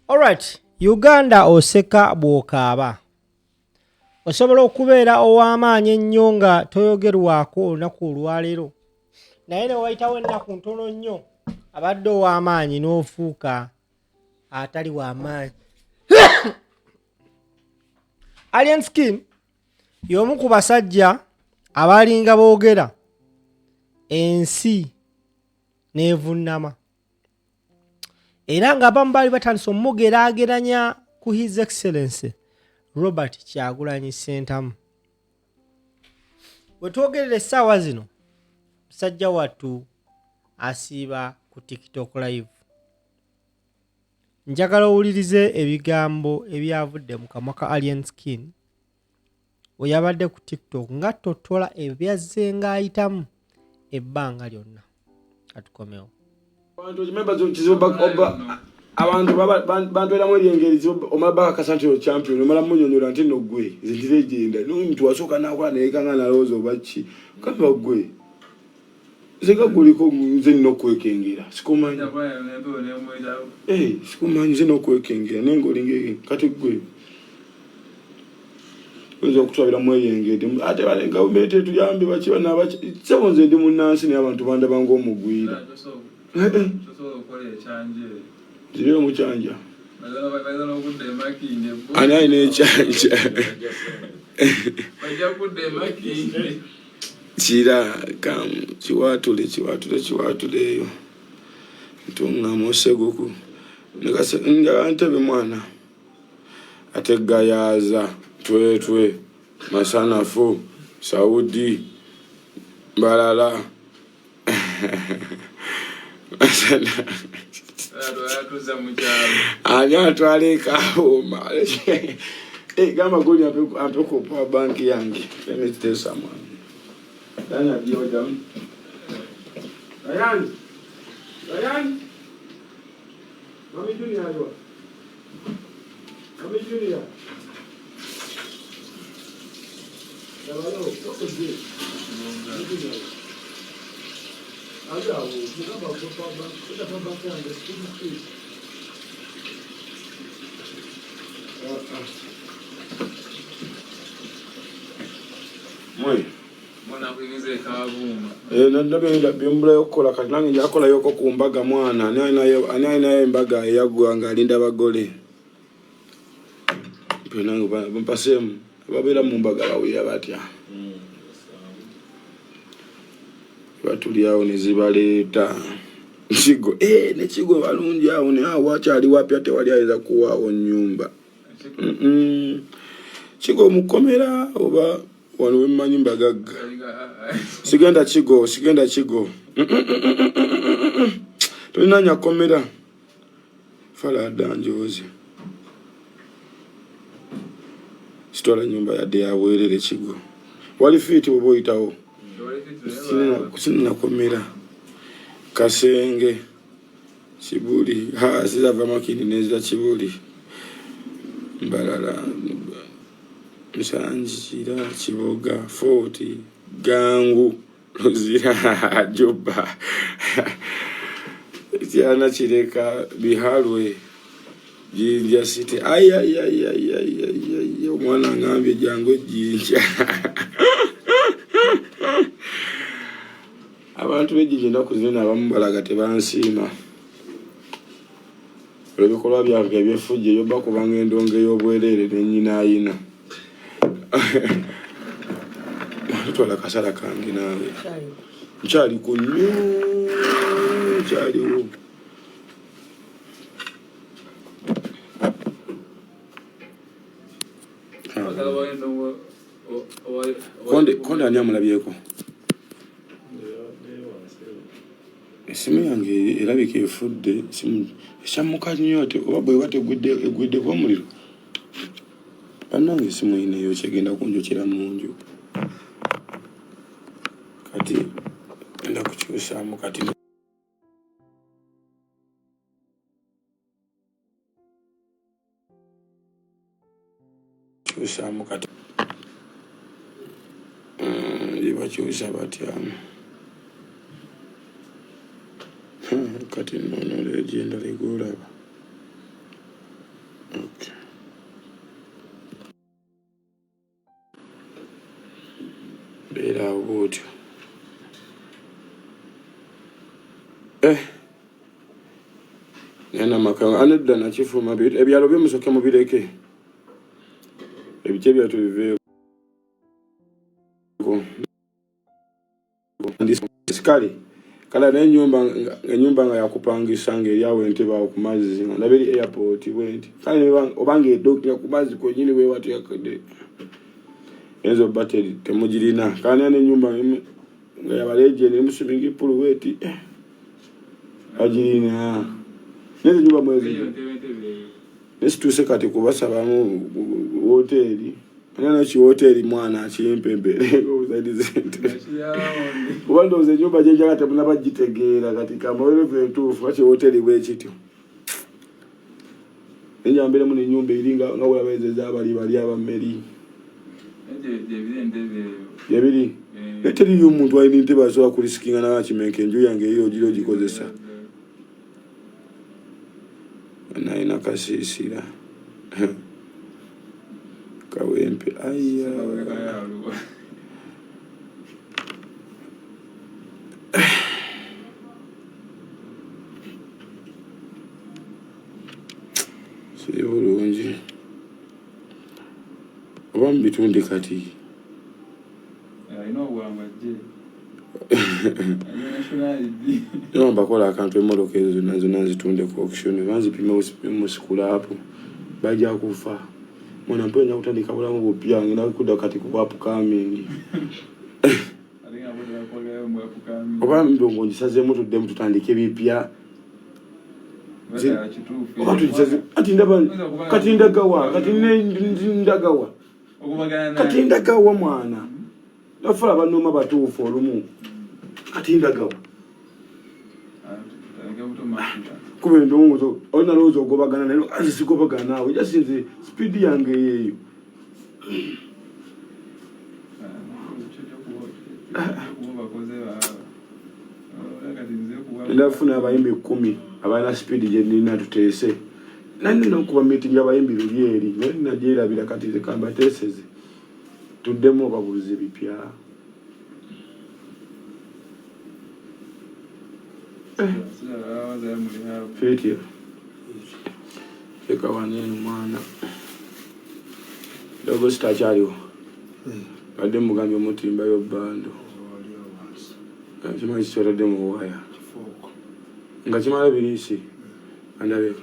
Alright, Uganda oseka bw'okaaba. Osobola okubeera ow'amaanyi ennyo nga toyogerwako olunaku olwaleero. Naye ne wayitawo ennaku ntono nnyo abadde ow'amaanyi n'ofuuka atali w'amaanyi. Alien Skin y'omu ku basajja abalinga boogera ensi n'evunnama. Era ng'abamu baali batandise omugeraageranya ku His Excellency Robert Kyagulanyi Ssentamu. Bwe twogerera essaawa zino, musajja wattu asiiba ku TikTok live. Njagala owulirize ebigambo ebyavudde mu kamwa ka Alien Skin we yabadde ku TikTok nga tottola ebyazze ng'ayitamu ebbanga lyonna. Katukomewo. Abantu era muri engeri omaba kasantiro champion omala munyonyola nti no gwe zintire genda no mtu wasoka na kwa ne kanga na rozo bachi kamba gwe zega guliko nze no kwekengera sikumanyi sikumanyi nze no kwekengera nengo lingege kati gwe uzo kutwabira mweyengede ate balenga umete tuyambe bachiba na bachi sebonze ndi munansi ne abantu banda bango omugwira Ziriyo muchanja. Ana ne chanja. Bajja kudde makinde. Chira kam chiwatule yo. Ntunga mosegoku. Ngase ngantebe mwana. Ategayaza twetwe masanafu Saudi Balala. Anya twaleka homa. Gamba goli apeko kwa banki yangi. Let me tell someone. Danya dio down. Ryan. Mami Junior yo. Mami Junior. Hello, what is this? Moi. Mwana kuingize kavuma. Ndabe byomula yokola kati nange yakola yoko kumbaga mwana ani naye embaga yagwanga alinda bagole. Penango bampasemu babera mu mbaga bawe batya. Batuliawo nezibaleta chigo ne chigo balungi awo ne wakyali wapi ate wali ayeza kuwaawo nyumba chigo mukomera oba wano wemanyi mbagagga sigenda chigo tolinanya komera fala danjozi sitola nyumba yadde yawerere chigo wali fiti boboyitawo Kusina komera Kasenge Chibuli siza vamakini neza Chibuli Mbalala Msanjira Chiboga 40 Gangu Lozira Joba Tiana Chireka Bihalwe Jinja City ay mwana ngambi jango jinja Abantu bejijinda kuzina abamubalaga tebansiima. Olebikolwa byange ebyefujje yoba kubanga endonge y'obwerere n'ennyina ayina. Twala kasala kange naawe. Nkyali ku nnyo. Nkyaliwo. Konde ani amulabyeko? Simu yange erabika efudde simu eshamuka nnyo ate oba bwe bategudde kwa muliro bannange simu ineyo kyegenda kunjokera mu nju kati enda kukyusaamu kati kyusaamu kati bakyusa batyamu kati nono legenda ligulaba Era bwotyo. Nena makanga anedda na kifuma ebyalo byemusoke mubireke. Ebice byatubiveeko. Sikali kala n'ennyumba nga yakupangisa ng'eri awo Entebbe awo ku mazzi nga ndaba eri airport bwenti kale obanga eddokira ku mazzi kwennyini weewatu yakadde enzo battery temugirina kale n'ennyumba nga yabaleje ne musumingi pool bweti agirina n'ezo nyumba mwezi nesituuse kati kubasabamu hoteri Nana ki hoteli mwana akimpembere obuzaidize Wando ze nyumba jenjaga tabuna bagitegeera kati kamawere ventufu baki hoteli bwekityo Enjambere mu nyumba iringa nga wabeze zabali bali abameri Yabiri Eteri y'omuntu ayina Entebbe asobola kulisikinga na kimenke enju yange eyo giro gikozesa Naina kasisira Kawempe aya Sibulungi Obambi bitunde kati No bakola akantu emmotoka ezo zonna zitunde ku auction banzipime mu sikula hapo bajja kufa Mwana mpenya kutandika bulamu bupya ngina kuda kati ku upcoming Oba mbongo ngisaze moto dem tutandike bipya Watu ngisaze ati ndaba kati ndagawa kati ndagawa kati ndagawa mwana Nafala banoma batuufu olumu kati ndagawa Kube ndongo ona lozo gobagana nalo azisigobagana nawe jasinze speed yange yeyo Ndafuna abayimbi 10 abana speed je nina tutese nani nokuba meeting abayimbi lulyeri nani najera bila kati ze kamba teseze tudemo babuze bipya Feti Feka wanenu mwana Dogo stachariwo Ade mugambi omutimba y'obbando Chima chisora demo waya Nga chimala birisi Andabeko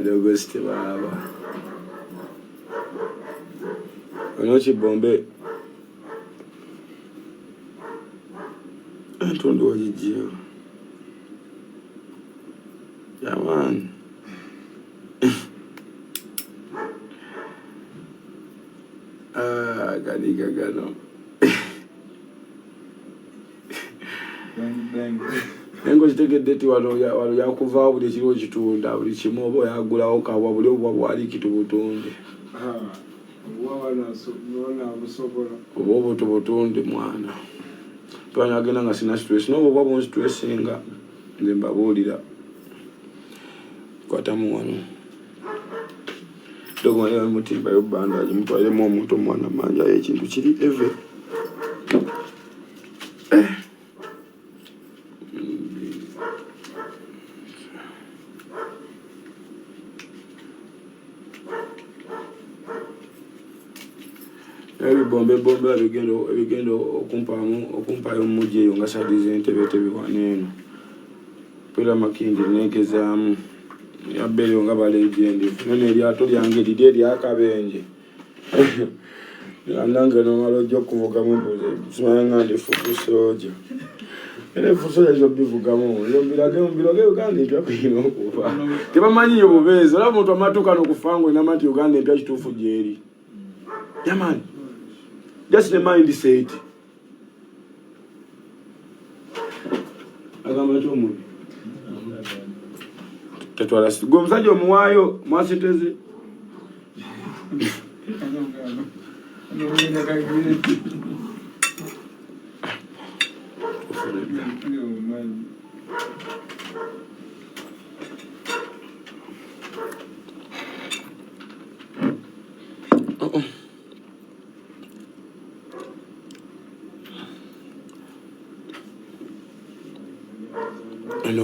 Dogo ste baba Onochi bombe Antondo wajijio Yaman Gadiga gano Nengo chitegedde walo yakuva buli kiro kitunda buli kimobo yagulawo kawa buli obwali kitubutonde Obo tubutonde mwana Twana agenda nga sina stress no bwo bwo stressinga nze mbabulira kwatamu wano Dogo wale mutimba y'obbando ajimutwale mu omuntu mwana manja ekintu kiri eve Bombe ebigendo okumpayo mujje nga sadize Entebbe waneno Pela makindi negezamu Yabere nga balegendi nene eryato lyange lidi eryakabenje Anange nomalo jjo kuvugamu mbuze simanya ndi fukusoja Ene fukusoja zo bivugamu yombirage Uganda empya kwino okuva Tebamanyi obubeezi olaba omuntu amatuuka n'okufangwa enama nti Uganda empya kituufu gyeri Yaman Just the mind said. Agamba chomu. Tatwala gomzaji omuwayo mwasiteze.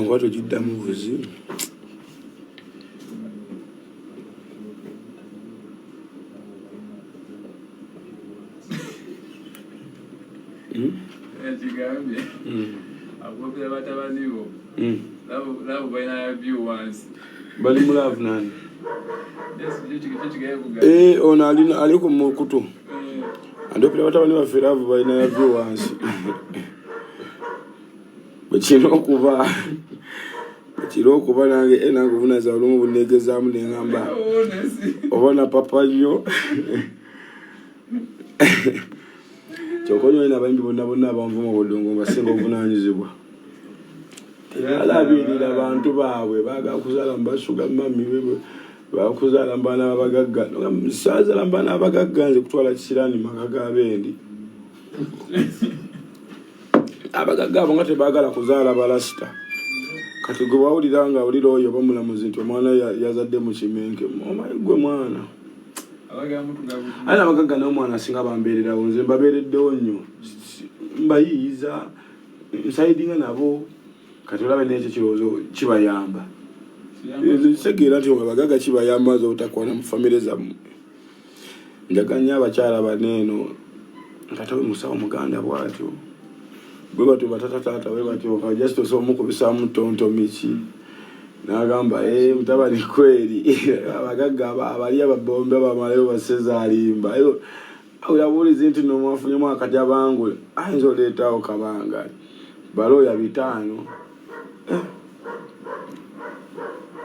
eno ngwato jiddamu buzi Chigambye. Akopya batabani bo. Labo baina ya view once. Bali mulavu nani? Yes, Ono ali ku mukutu. Andopera batabani baffe labo baina ya view once. Bachino okuba nange nange bunaza olumu bunegezaamu nengamba. Obona papa nnyo. Chokonyo ina bayimbi bonna bamvuma bodongo basinga obunanyizibwa. Alabirira abantu baabwe baga kuzala mbasuga mami bebe bakuzala mbana abagagga musazala mbana abagagga nze kutwala kisirani makaga bendi abagagga abo ngate bagala kuzala balasita kati gwe bawuliranga oliro oyo bamulamuzi nti omwana yazadde mu kimenke omayigwe mwana abagagga n'omwana asinga bambeererawo nze mbabeereddewo nnyo mbayiiza nsayidinga nabo kati olabe n'ekyo kirowoozo kibayamba segera nti abagagga kibayamba zo otakwana mu famire zammwe njaganya abakyala baneeno nkatawe musawo muganda bwatyo bwe batyo batatataata bwe batyo kajasito somukubisaamu tontomiki n'agamba mutabani kweri abagagga abali ababombe abamalayo basezalimba yabuuliza nti nomwafunyemu akatya bangule ayinza oleetaawo kabanga balooya 5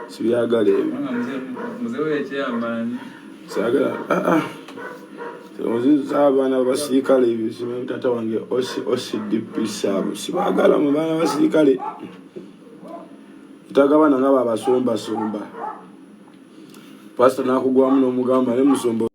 sibyagala ebyo sagala abaana b'abasirikale ebyo simanyi taata wange OCDP saabu sibagala mu baana b'abasirikale tagabana nga babasomba pastor nakugwamu n'omugamba ne musomba